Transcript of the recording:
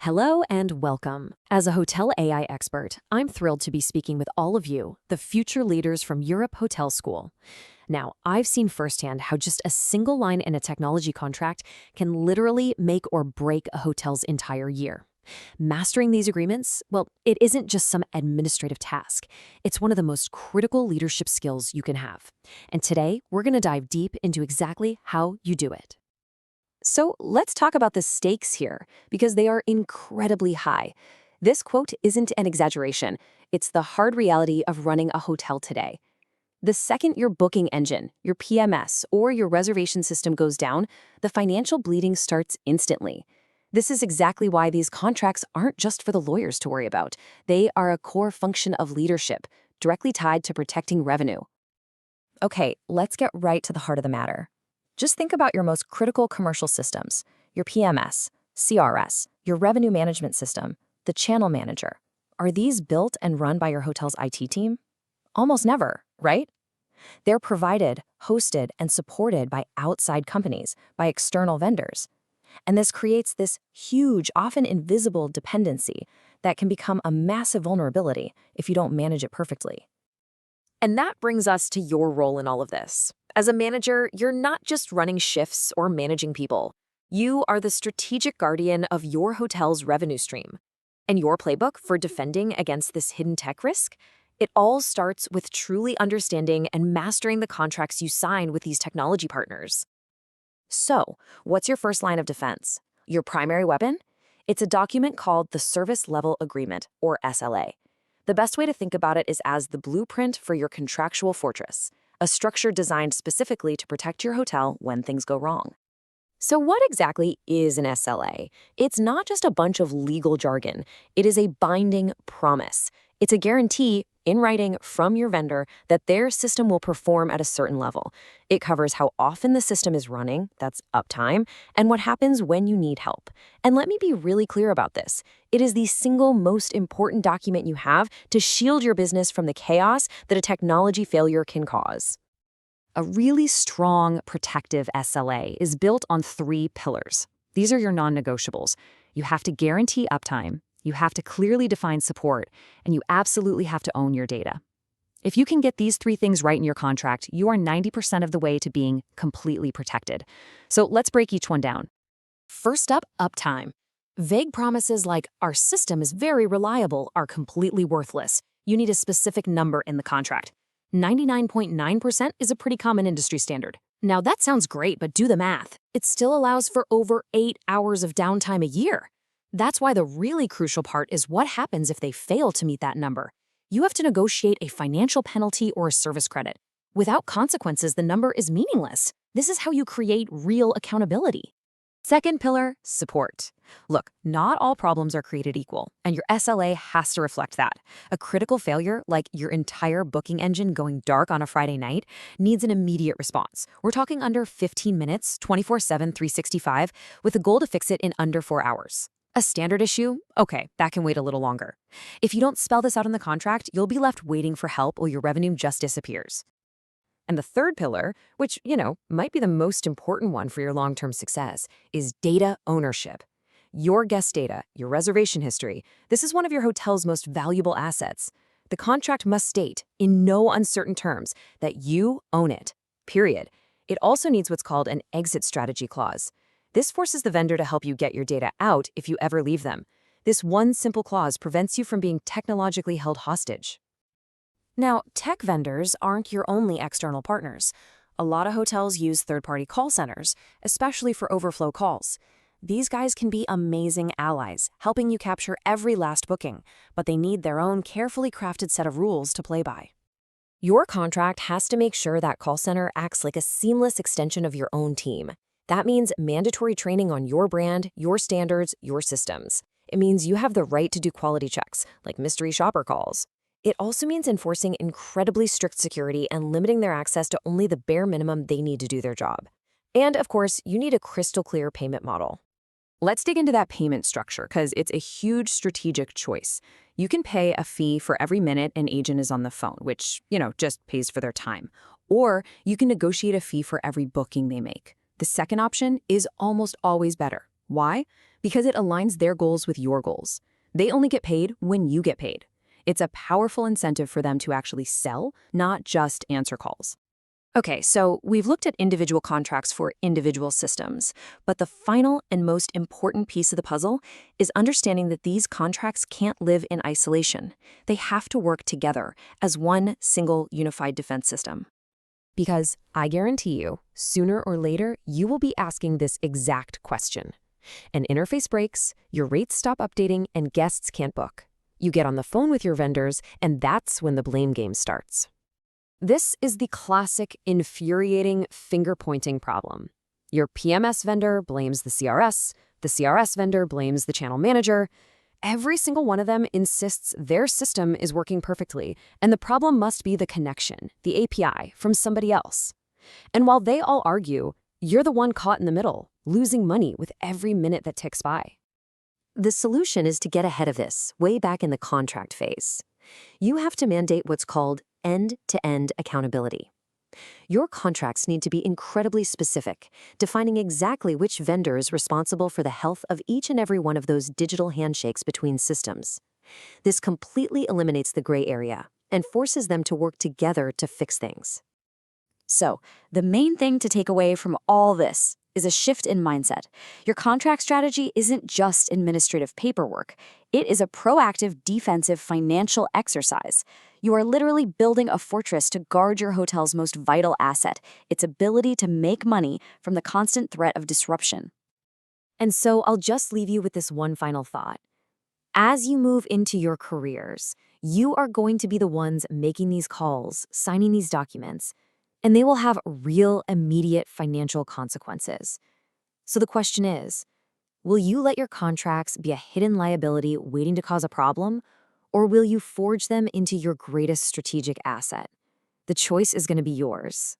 Hello and welcome. As a hotel AI expert, I'm thrilled to be speaking with all of you, the future leaders from Europe Hotel School. Now, I've seen firsthand how just a single line in a technology contract can literally make or break a hotel's entire year. Mastering these agreements, well, it isn't just some administrative task. It's one of the most critical leadership skills you can have. And today, we're going to dive deep into exactly how you do it. So let's talk about the stakes here, because they are incredibly high. This quote isn't an exaggeration. It's the hard reality of running a hotel today. The second your booking engine, your PMS, or your reservation system goes down, the financial bleeding starts instantly. This is exactly why these contracts aren't just for the lawyers to worry about. They are a core function of leadership, directly tied to protecting revenue. Okay, let's get right to the heart of the matter. Just think about your most critical commercial systems, your PMS, CRS, your revenue management system, the channel manager. Are these built and run by your hotel's IT team? Almost never, right? They're provided, hosted, and supported by outside companies, by external vendors. And this creates this huge, often invisible dependency that can become a massive vulnerability if you don't manage it perfectly. And that brings us to your role in all of this. As a manager, you're not just running shifts or managing people. You are the strategic guardian of your hotel's revenue stream. And your playbook for defending against this hidden tech risk? It all starts with truly understanding and mastering the contracts you sign with these technology partners. So, what's your first line of defense? Your primary weapon? It's a document called the Service Level Agreement, or SLA. The best way to think about it is as the blueprint for your contractual fortress, a structure designed specifically to protect your hotel when things go wrong. So what exactly is an SLA? It's not just a bunch of legal jargon. It is a binding promise. It's a guarantee in writing from your vendor that their system will perform at a certain level. It covers how often the system is running, that's uptime, and what happens when you need help. And let me be really clear about this. It is the single most important document you have to shield your business from the chaos that a technology failure can cause. A really strong, protective SLA is built on 3 pillars. These are your non-negotiables. You have to guarantee uptime, you have to clearly define support, and you absolutely have to own your data. If you can get these 3 things right in your contract, you are 90% of the way to being completely protected. So let's break each one down. First up, uptime. Vague promises like, our system is very reliable, are completely worthless. You need a specific number in the contract. 99.9% is a pretty common industry standard. Now that sounds great, but do the math. It still allows for over 8 hours of downtime a year. That's why the really crucial part is what happens if they fail to meet that number. You have to negotiate a financial penalty or a service credit. Without consequences, the number is meaningless. This is how you create real accountability. Second pillar, support. Look, not all problems are created equal, and your SLA has to reflect that. A critical failure, like your entire booking engine going dark on a Friday night, needs an immediate response. We're talking under 15 minutes, 24/7, 365, with a goal to fix it in under 4 hours. A standard issue? Okay, that can wait a little longer. If you don't spell this out in the contract, you'll be left waiting for help or your revenue just disappears. And the third pillar, which, might be the most important one for your long-term success, is data ownership. Your guest data, your reservation history, this is one of your hotel's most valuable assets. The contract must state, in no uncertain terms, that you own it, period. It also needs what's called an exit strategy clause. This forces the vendor to help you get your data out if you ever leave them. This one simple clause prevents you from being technologically held hostage. Now, tech vendors aren't your only external partners. A lot of hotels use third-party call centers, especially for overflow calls. These guys can be amazing allies, helping you capture every last booking, but they need their own carefully crafted set of rules to play by. Your contract has to make sure that call center acts like a seamless extension of your own team. That means mandatory training on your brand, your standards, your systems. It means you have the right to do quality checks, like mystery shopper calls. It also means enforcing incredibly strict security and limiting their access to only the bare minimum they need to do their job. And of course, you need a crystal clear payment model. Let's dig into that payment structure because it's a huge strategic choice. You can pay a fee for every minute an agent is on the phone, which, just pays for their time. Or you can negotiate a fee for every booking they make. The second option is almost always better. Why? Because it aligns their goals with your goals. They only get paid when you get paid. It's a powerful incentive for them to actually sell, not just answer calls. Okay, so we've looked at individual contracts for individual systems, but the final and most important piece of the puzzle is understanding that these contracts can't live in isolation. They have to work together as one single unified defense system. Because I guarantee you, sooner or later, you will be asking this exact question. An interface breaks, your rates stop updating, and guests can't book. You get on the phone with your vendors, and that's when the blame game starts. This is the classic, infuriating finger-pointing problem. Your PMS vendor blames the CRS vendor blames the channel manager. Every single one of them insists their system is working perfectly, and the problem must be the connection, the API, from somebody else. And while they all argue, you're the one caught in the middle, losing money with every minute that ticks by. The solution is to get ahead of this, way back in the contract phase. You have to mandate what's called end-to-end accountability. Your contracts need to be incredibly specific, defining exactly which vendor is responsible for the health of each and every one of those digital handshakes between systems. This completely eliminates the gray area and forces them to work together to fix things. So, the main thing to take away from all this is a shift in mindset. Your contract strategy isn't just administrative paperwork. It is a proactive, defensive financial exercise. You are literally building a fortress to guard your hotel's most vital asset, its ability to make money from the constant threat of disruption. And so I'll just leave you with this one final thought. As you move into your careers, you are going to be the ones making these calls, signing these documents, and they will have real, immediate financial consequences. So the question is, will you let your contracts be a hidden liability waiting to cause a problem, or will you forge them into your greatest strategic asset? The choice is going to be yours.